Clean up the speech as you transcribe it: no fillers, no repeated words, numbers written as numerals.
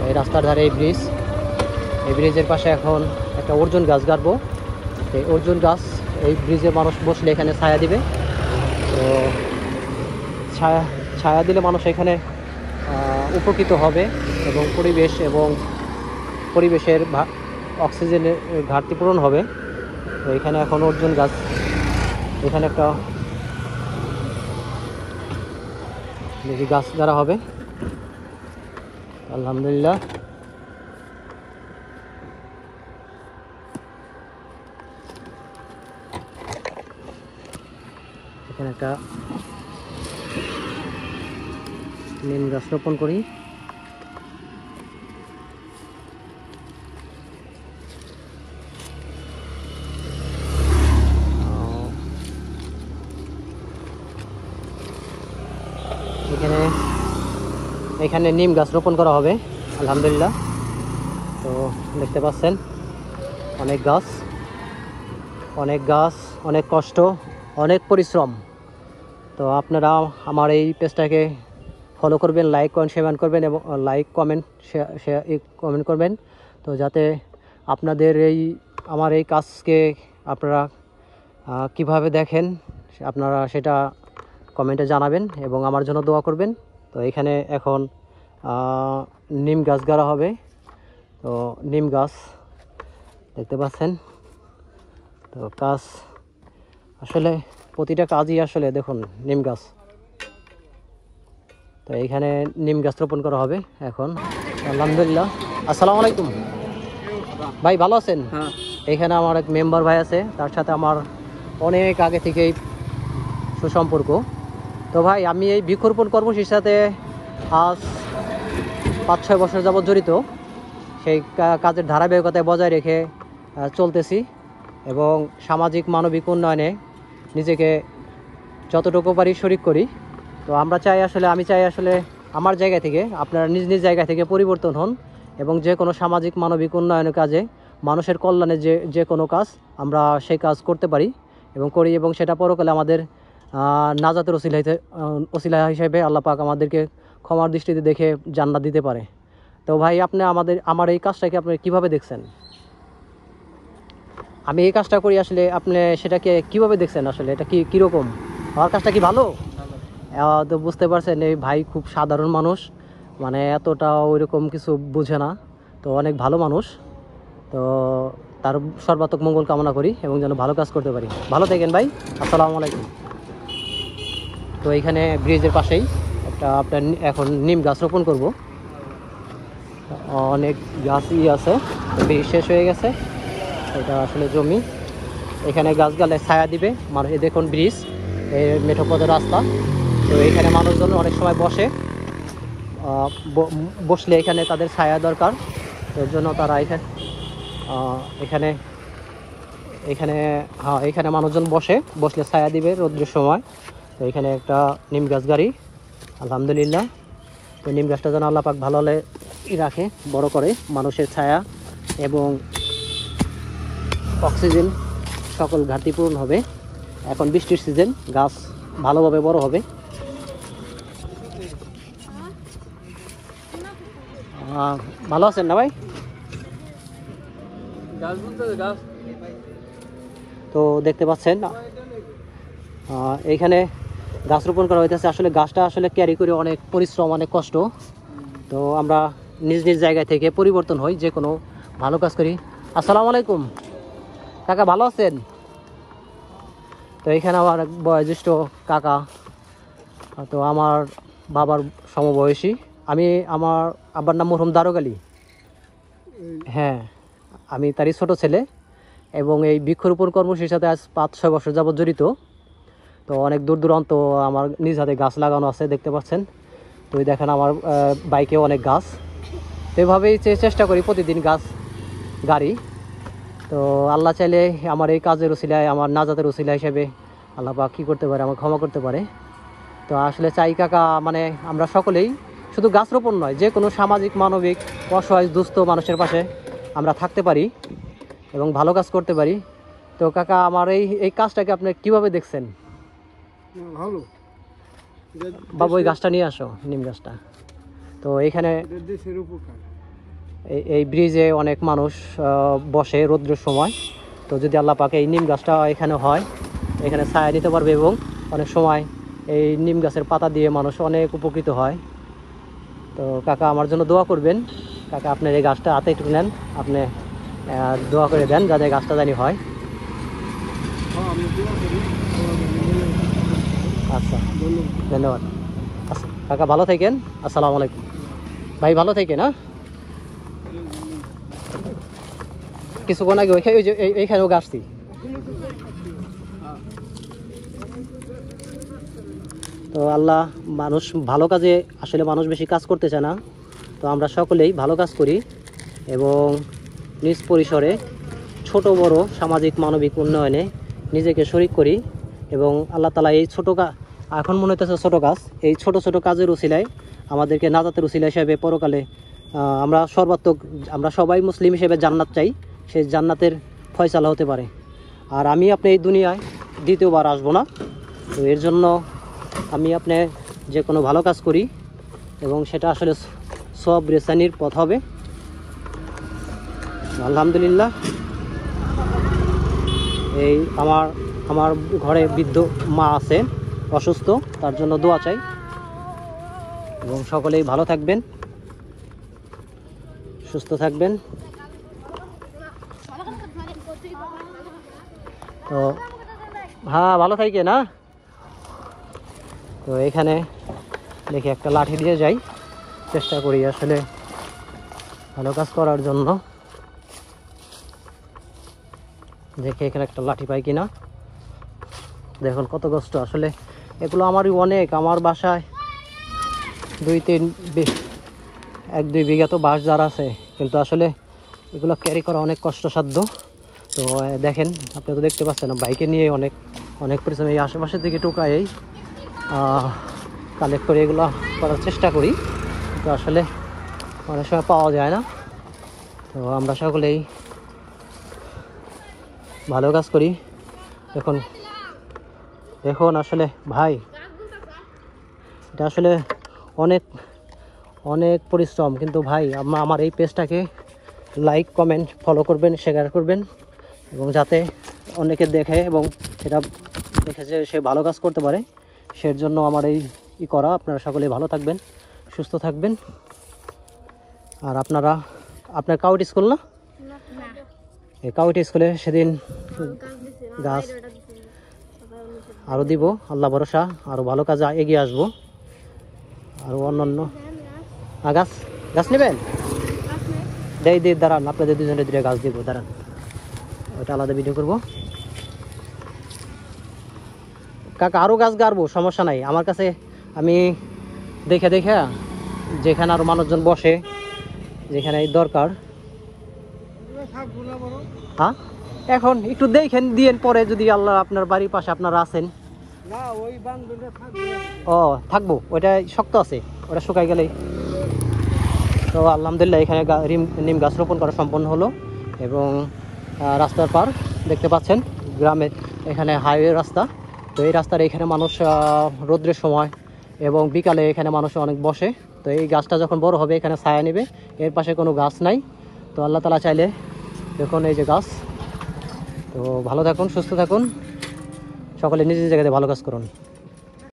এই রাস্তার ধারে এই ব্রিজ, এই ব্রিজের পাশে এখন একটা অর্জুন গাছ গাড়বো। এই অর্জুন গাছ এই ব্রিজে মানুষ বসলে এখানে ছায়া দিবে। তো ছায়া ছায়া দিলে মানুষ এখানে উপকৃত হবে এবং পরিবেশের অক্সিজেনের ঘাটতি পূরণ হবে। তো এখানে এখন অর্জুন গাছ, এখানে একটা দেখি গাছ গাড়া হবে আলহামদুলিল্লাহ। এখানে একটা নিম গাছ রোপণ করি। এখানে নিম গাছ রোপণ করা হবে আলহামদুলিল্লাহ। তো দেখতে পাচ্ছেন অনেক গাছ, অনেক কষ্ট, অনেক পরিশ্রম। তো আপনারা আমার এই পেজটাকে ফলো করবেন, লাইক কমেন্ট শেয়ার করবেন এবং কমেন্ট করবেন। তো যাতে আপনাদের আমার এই কাজকে আপনারা কিভাবে দেখেন আপনারা সেটা কমেন্টে জানাবেন এবং আমার জন্য দোয়া করবেন। তো এখানে এখন নিম গাছ গাড়া হবে। তো নিম গাছ দেখতে পাচ্ছেন। তো কাজ আসলে প্রতিটা কাজই আসলে দেখুন নিম গাছ। তো এইখানে নিম গাছ রোপণ করা হবে এখন আলহামদুলিল্লাহ। আসসালামু আলাইকুম ভাই, ভালো আছেন? এখানে আমার এক মেম্বার ভাই আছে, তার সাথে আমার অনেক আগে থেকেই সুসম্পর্ক। তো ভাই আমি এই বৃক্ষরোপণ কর্মসূচির সাথে আজ 5-6 বছর যাবৎ জড়িত। সেই কাজের ধারাবাহিকতায় বজায় রেখে চলতেছি এবং সামাজিক মানবিক উন্নয়নে নিজেকে যতটুকু পারি শরিক করি। তো আমি চাই আসলে আমার জায়গা থেকে আপনারা নিজ নিজ জায়গা থেকে পরিবর্তন হন এবং যে কোনো সামাজিক মানবিক উন্নয়নের কাজে মানুষের কল্যাণে যে কোনো কাজ আমরা সেই কাজ করতে পারি এবং করি, এবং সেটা পরকালে আমাদের নাজাতের ওসিলা হিসেবে আল্লাহ পাক আমাদেরকে ক্ষমার দৃষ্টিতে দেখে জান্নাত দিতে পারে। তো ভাই আপনি আমার এই কাজটাকে আপনি কীভাবে দেখছেন? আমি এই কাজটা করি আসলে আপনি সেটাকে কিভাবে দেখছেন? আসলে এটা কীরকম আমার কাজটা কি ভালো? তো বুঝতে পারছেন এই ভাই খুব সাধারণ মানুষ, মানে এতটা ওইরকম কিছু বুঝে না। তো অনেক ভালো মানুষ। তো তার সর্বাত্মক মঙ্গল কামনা করি এবং যেন ভালো কাজ করতে পারি। ভালো থাকেন ভাই, আসসালামু আলাইকুম। তো এইখানে ব্রিজের পাশেই আপনার এখন নিম গাছ রোপণ করব। অনেক গাছই আছে, ব্রিজ শেষ হয়ে গেছে, এটা আসলে জমি। এখানে গাছ গালে ছায়া দিবে মানুষ। দেখুন ব্রিজ, এই মেঠো পথের রাস্তা। তো এখানে মানুষজন অনেক সময় বসলে এখানে তাদের ছায়া দরকার, এর জন্য তারা এখানে মানুষজন বসলে ছায়া দিবে রৌদ্রের সময়। তো এখানে একটা নিম গাছ গাড়ি আলহামদুলিল্লাহ। তো নিম গাছটা যেন আল্লাহ পাক ভালো হলে রাখে, বড় করে, মানুষের ছায়া এবং অক্সিজেন সকল ঘাটতি পূরণ হবে। এখন বৃষ্টির সিজন, গাছ ভালোভাবে বড় হবে। ভালো আছেন না ভাই? তো দেখতে পাচ্ছেন এইখানে গাছ রোপণ করা হইতেছে। আসলে গাছটা আসলে ক্যারি করে অনেক পরিশ্রম, অনেক কষ্ট। তো আমরা নিজ নিজ জায়গা থেকে পরিবর্তন হই, যে কোনো ভালো কাজ করি। আসসালামু আলাইকুম কাকা, ভালো আছেন? তো এখানে আমার বয়োজ্যেষ্ঠ কাকা, তো আমার বাবার সমবয়সী। আমার আব্বার নাম মরহুম দারোগ আলী। হ্যাঁ, আমি তারই ছোট ছেলে এবং এই বৃক্ষরোপণ কর্মসূচির সাথে আজ 5-6 বছর যাবৎ জড়িত। তো অনেক দূর দূরান্ত আমার নিজ হাতে গাছ লাগানো আছে, দেখতে পাচ্ছেন। তো দেখেন আমার বাইকেও অনেক গাছ। তো এভাবেই চেষ্টা করি প্রতিদিন গাছ গাড়ি। তো আল্লাহ চাইলে আমার এই কাজের উসিলায়, আমার নাজাতের উসিলা হিসেবে আল্লাহ পাক কী করতে পারে, আমার ক্ষমা করতে পারে। তো আসলে চাই কাকা, মানে আমরা সকলেই শুধু গাছ রোপণ নয়, যে কোনো সামাজিক মানবিক অসহায় দুস্থ মানুষের পাশে আমরা থাকতে পারি এবং ভালো কাজ করতে পারি। তো কাকা আমার এই কাজটাকে আপনি কিভাবে দেখছেন? ভালো। বাবু ওই গাছটা নিয়ে আসো, নিম গাছটা। তো এখানে দেশের উপকার। এই ব্রিজে অনেক মানুষ বসে রৌদ্রের সময়। তো যদি আল্লাহ পাক এই নিম গাছটা এখানে হয়, এখানে ছায়া দিতে পারবে এবং অনেক সময় এই নিম গাছের পাতা দিয়ে মানুষ অনেক উপকৃত হয়। তো কাকা আমার জন্য দোয়া করবেন। কাকা আপনার এই গাছটা হাতে একটু নেন, আপনি দোয়া করে দেন যাতে গাছটা জানি হয়। হ্যাঁ, আমি দোয়া করি। আচ্ছা, ধন্যবাদ। ধন্যবাদ। আচ্ছা কাকা ভালো থাকেন। আসসালামু আলাইকুম। ভাই ভালো থাকেন। হ্যাঁ, কিছুক্ষণ আগে এইখানেও গাছটি। তো আল্লাহ মানুষ ভালো কাজে আসলে মানুষ বেশি কাজ করতে চায় না। তো আমরা সকলেই ভালো কাজ করি এবং নিজ পরিসরে ছোট বড় সামাজিক মানবিক উন্নয়নে নিজেকে শরিক করি এবং আল্লাহ তাআলা এই এখন মনে হইতেছে ছোট কাজ, এই ছোট ছোট কাজের উসিলায় আমাদেরকে নাজাতের উসিলা হিসেবে পরকালে আমরা সবাই মুসলিম হিসেবে জান্নাত চাই, সেই জান্নাতের ফয়সালা হতে পারে। আর আমি আপনি এই দুনিয়ায় দ্বিতীয়বার আসবো না। তো এর জন্য আমি আপনি যে কোনো ভালো কাজ করি এবং সেটা আসলে সব রেসানির পথ হবে। আলহামদুলিল্লাহ। এই আমার ঘরে বৃদ্ধ মা আছে, অসুস্থ, তার জন্য দোয়া চাই এবং সকলেই ভালো থাকবেন, সুস্থ থাকবেন। তো হ্যাঁ, ভালো থাকি না। তো এখানে দেখি একটা লাঠি দিয়ে যাই, চেষ্টা করি আসলে ভালো কাজ করার জন্য। দেখি এখানে একটা লাঠি পাই কিনা। দেখুন কত কষ্ট আসলে, এগুলো আমারই অনেক। আমার বাসায় 1-2 বিঘা তো বাঁশ ঝাড় আছে, কিন্তু আসলে এগুলো ক্যারি করা অনেক কষ্টসাধ্য। তো দেখেন, আপনি তো দেখতে পাচ্ছেন বাইকে নিয়ে অনেক পরিশ্রম। এই আশেপাশে থেকে টোকাই কালেক্ট করে এগুলো করার চেষ্টা করি, কিন্তু আসলে অনেক সময় পাওয়া যায় না। তো আমরা সকলেই ভালো কাজ করি। দেখুন আসলে ভাই, এটা আসলে অনেক অনেক পরিশ্রম, কিন্তু ভাই আমার এই পেজটাকে লাইক কমেন্ট ফলো করবেন, শেয়ার করবেন এবং যাতে অনেকে দেখে এবং সেটা দেখে যে সে ভালো কাজ করতে পারে, সের জন্য আমার এই করা। আপনারা সকলেই ভালো থাকবেন, সুস্থ থাকবেন। আর আপনার কাউট স্কুল না? এই কাউট স্কুলে সেদিন গাছ আরও দিব, আল্লাহ ভরসা, আরও ভালো কাজে এগিয়ে আসবো। আরও অন্যান্য গাছ নেবেন? দাঁড়ান, আপনাদের দুজনে দুটো গাছ দিব, দাঁড়ান, ওটা আলাদা ভিডিও করবো। কাকা আরও গাছ গাড়বো, সমস্যা নাই আমার কাছে। আমি দেখে যেখানে আরও মানুষজন বসে, যেখানে দরকার। হ্যাঁ, এখন একটু দেখেন দিয়েন, পরে যদি আল্লাহ আপনার বাড়ির পাশে আপনারা আছেন। ও থাকবো, ওইটা শক্ত আছে, ওটা শুকাই গেলেই। তো আলহামদুলিল্লাহ এখানে নিম গাছ রোপণ করা সম্পন্ন হলো এবং রাস্তার পার দেখতে পাচ্ছেন গ্রামের, এখানে হাইওয়ে রাস্তা। তো এই রাস্তার এখানে মানুষ রৌদ্রের সময় এবং বিকালে এখানে মানুষ অনেক বসে। তো এই গাছটা যখন বড় হবে এখানে ছায়া নেবে, এর পাশে কোনো গাছ নাই। তো আল্লাহ তাআলা চাইলে দেখুন এই যে গাছ। তো ভালো থাকুন, সুস্থ থাকুন, সকলে নিজের জায়গাতে ভালো কাজ করুন।